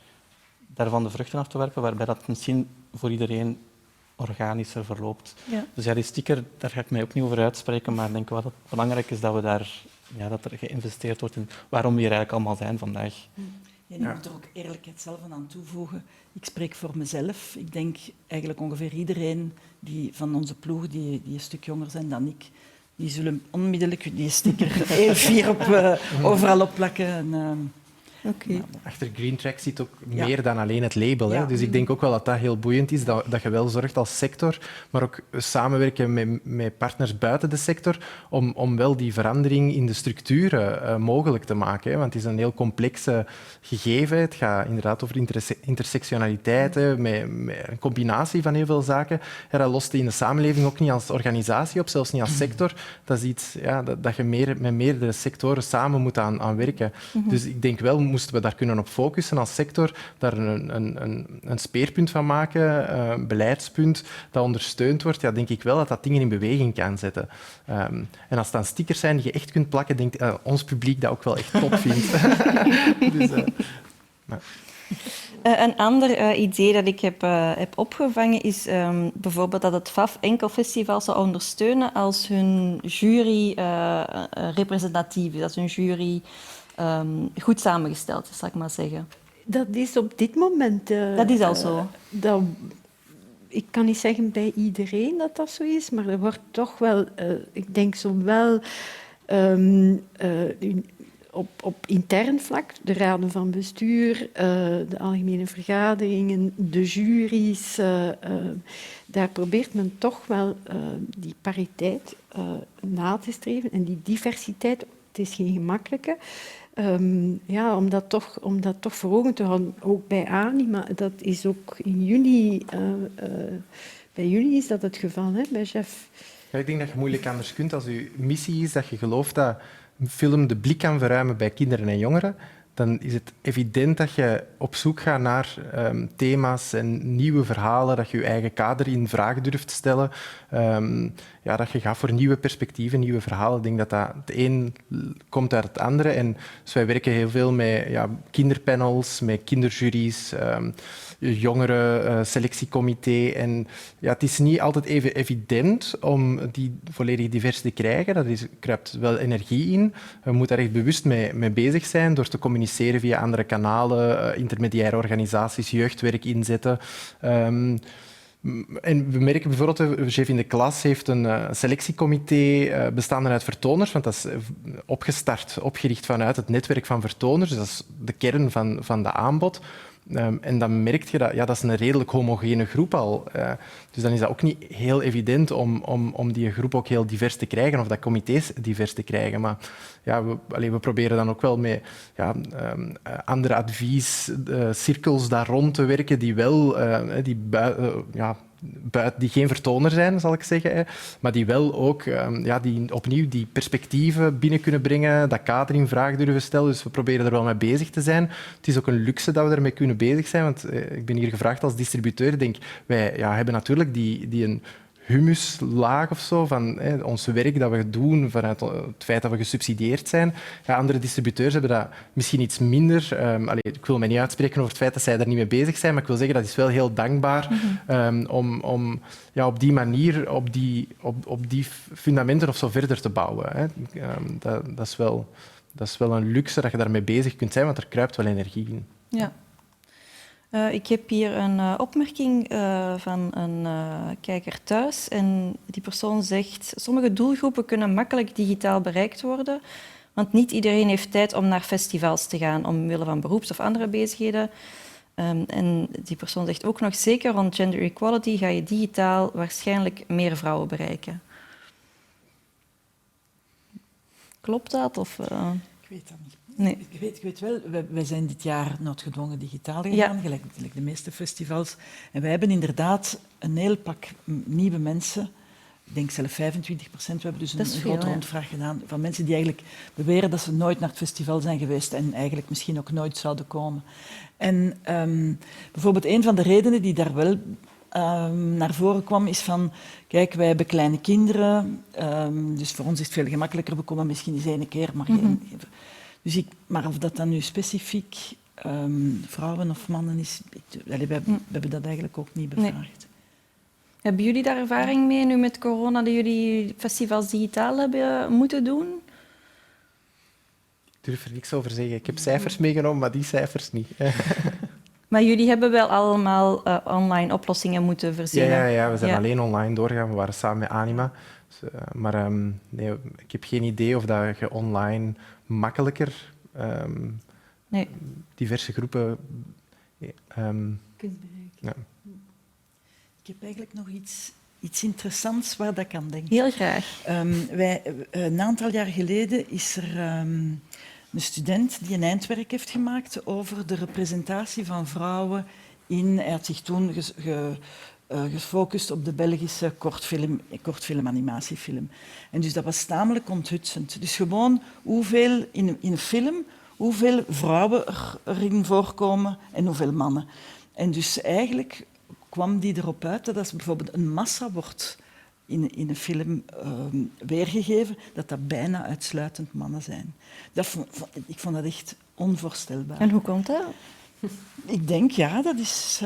daarvan de vruchten af te werpen, waarbij dat misschien voor iedereen organischer verloopt. Ja. Dus ja, die sticker, daar ga ik mij ook niet over uitspreken, maar ik denk wel dat het belangrijk is dat dat er geïnvesteerd wordt in waarom we hier eigenlijk allemaal zijn vandaag. En ik moet er ook eerlijkheid zelf aan toevoegen. Ik spreek voor mezelf. Ik denk eigenlijk ongeveer iedereen die van onze ploeg, die een stuk jonger zijn dan ik, die zullen onmiddellijk die sticker heel fier overal opplakken. En, Oké. Achter Green Track zit ook Ja. meer dan alleen het label. Hè? Ja. Dus ik denk ook wel dat dat heel boeiend is, dat je wel zorgt als sector, maar ook samenwerken met partners buiten de sector, om wel die verandering in de structuren mogelijk te maken. Hè? Want het is een heel complexe gegeven. Het gaat inderdaad over intersectionaliteit, hè, met een combinatie van heel veel zaken. Ja, dat lost in de samenleving ook niet als organisatie op, zelfs niet als sector. Dat is iets dat je met meerdere sectoren samen moet aan werken. Dus ik denk wel, moesten we daar kunnen op focussen als sector, daar een speerpunt van maken, een beleidspunt dat ondersteund wordt, ja, denk ik wel dat dat dingen in beweging kan zetten. En als het dan stickers zijn die je echt kunt plakken, denk ons publiek dat ook wel echt top vindt. Dus, Een ander idee dat ik heb opgevangen is bijvoorbeeld dat het FAF enkel festivals zou ondersteunen als hun jury representatief is, als hun jury goed samengesteld is, zal ik maar zeggen. Dat is op dit moment... Dat is al zo. Ik kan niet zeggen bij iedereen dat dat zo is, maar er wordt toch wel, ik denk zowel op intern vlak, de raden van bestuur, de algemene vergaderingen, de juries, daar probeert men toch wel die pariteit na te streven en die diversiteit. Het is geen gemakkelijke. Om dat toch voor ogen te houden, ook bij Anima, dat is ook in juni, bij jullie is dat het geval, hè, bij Chef. ja, ik denk dat je moeilijk anders kunt als je missie is dat je gelooft dat een film de blik kan verruimen bij kinderen en jongeren. Dan is het evident dat je op zoek gaat naar thema's en nieuwe verhalen, dat je je eigen kader in vraag durft stellen, dat je gaat voor nieuwe perspectieven, nieuwe verhalen. Ik denk dat het een komt uit het andere. En dus wij werken heel veel met kinderpanels, met kinderjuries, jongerenselectiecomité. En het is niet altijd even evident om die volledig divers te krijgen. Dat kruipt wel energie in. We moeten daar echt bewust mee bezig zijn door te communiceren via andere kanalen, intermediaire organisaties, jeugdwerk inzetten. En we merken bijvoorbeeld, Chef in de Klas heeft een selectiecomité bestaande uit vertoners, want dat is opgericht vanuit het netwerk van vertoners. Dus dat is de kern van de aanbod. En dan merk je dat is een redelijk homogene groep al. Dus dan is dat ook niet heel evident om die groep ook heel divers te krijgen, of dat comité's divers te krijgen. Maar we proberen dan ook wel met andere adviescirkels daar rond te werken die wel die geen vertoner zijn, zal ik zeggen, maar die wel ook die opnieuw die perspectieven binnen kunnen brengen, dat kader in vraag durven stellen. Dus we proberen er wel mee bezig te zijn. Het is ook een luxe dat we ermee kunnen bezig zijn, want ik ben hier gevraagd als distributeur. Ik denk, wij hebben natuurlijk die een humuslaag of zo van ons werk dat we doen vanuit het feit dat we gesubsidieerd zijn. Ja, andere distributeurs hebben dat misschien iets minder. Ik wil mij niet uitspreken over het feit dat zij daar niet mee bezig zijn, maar ik wil zeggen dat is wel heel dankbaar om op die manier, op die fundamenten of zo verder te bouwen. Hè. Dat is wel een luxe dat je daarmee bezig kunt zijn, want er kruipt wel energie in. Ja. Ik heb hier een opmerking van een kijker thuis. En die persoon zegt: sommige doelgroepen kunnen makkelijk digitaal bereikt worden, want niet iedereen heeft tijd om naar festivals te gaan, omwille van beroeps- of andere bezigheden. En die persoon zegt ook nog: zeker rond gender equality ga je digitaal waarschijnlijk meer vrouwen bereiken. Klopt dat? Of, Ik weet dat niet. Nee. Ik weet wel, wij zijn dit jaar noodgedwongen digitaal gegaan, gelijk de meeste festivals. En wij hebben inderdaad een heel pak nieuwe mensen ik denk zelfs 25%. We hebben dus Dat is een veel, grote ja. rondvraag gedaan van mensen die eigenlijk beweren dat ze nooit naar het festival zijn geweest en eigenlijk misschien ook nooit zouden komen. En bijvoorbeeld een van de redenen die daar wel naar voren kwam, is van, kijk, wij hebben kleine kinderen, dus voor ons is het veel gemakkelijker, we komen misschien eens 1 keer, maar maar of dat dan nu specifiek vrouwen of mannen is, we hebben dat eigenlijk ook niet bevraagd. Nee. Hebben jullie daar ervaring mee nu met corona, dat jullie festivals digitaal hebben moeten doen? Ik durf er niks over zeggen. Ik heb cijfers meegenomen, maar die cijfers niet. Maar jullie hebben wel allemaal online oplossingen moeten verzinnen. Ja, we zijn alleen online doorgegaan. We waren samen met Anima. Dus, maar nee, ik heb geen idee of dat je online makkelijker diverse groepen... Kunt bereiken. Ja. Ik heb eigenlijk nog iets interessants waar dat ik aan denk. Heel graag. Een aantal jaar geleden is er een student die een eindwerk heeft gemaakt over de representatie van vrouwen in... Hij had zich toen gefocust op de Belgische kortfilm, animatiefilm. En dus dat was tamelijk onthutsend. Dus gewoon hoeveel in een film, hoeveel vrouwen erin voorkomen en hoeveel mannen. En dus eigenlijk kwam die erop uit dat als bijvoorbeeld een massa wordt in een film weergegeven, dat bijna uitsluitend mannen zijn. Ik vond dat echt onvoorstelbaar. En hoe komt dat? Ik denk, ja, dat is...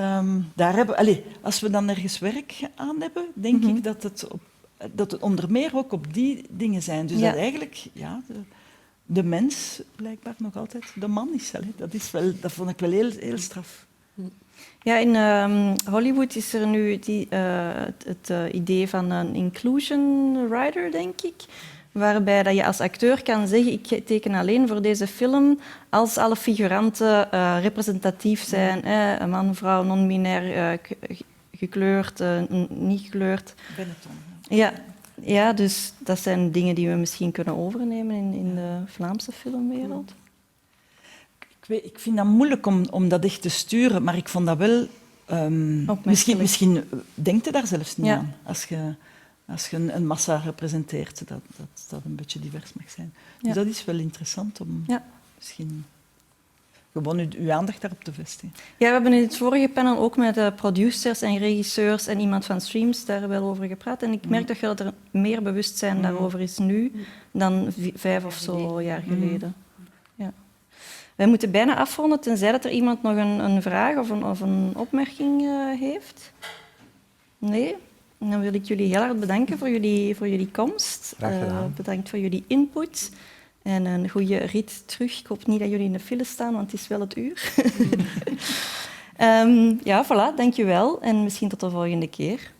als we dan ergens werk aan hebben, denk ik dat het onder meer ook op die dingen zijn. Dus dat eigenlijk de mens blijkbaar nog altijd de man is. Dat vond ik wel heel straf. Ja, in Hollywood is er nu het idee van een inclusion rider, denk ik. Waarbij dat je als acteur kan zeggen, ik teken alleen voor deze film als alle figuranten representatief zijn. Een man, vrouw, non-binair, gekleurd, niet gekleurd. Benetton. Ja, dus dat zijn dingen die we misschien kunnen overnemen in de Vlaamse filmwereld. Ik vind dat moeilijk om dat echt te sturen, maar ik vond dat wel... misschien denkt je daar zelfs niet aan, als je een massa representeert, dat een beetje divers mag zijn. Dus dat is wel interessant om misschien gewoon uw aandacht daarop te vestigen. Ja, we hebben in het vorige panel ook met producers en regisseurs en iemand van Streams daar wel over gepraat. En ik merk dat er meer bewustzijn daarover is nu dan 5 of zo jaar geleden. Ja. Wij moeten bijna afronden, tenzij dat er iemand nog een vraag of een opmerking heeft. Nee? Dan wil ik jullie heel hard bedanken voor jullie komst. Graag gedaan. Bedankt voor jullie input. En een goede rit terug. Ik hoop niet dat jullie in de file staan, want het is wel het uur. Voilà, dankjewel. En misschien tot de volgende keer.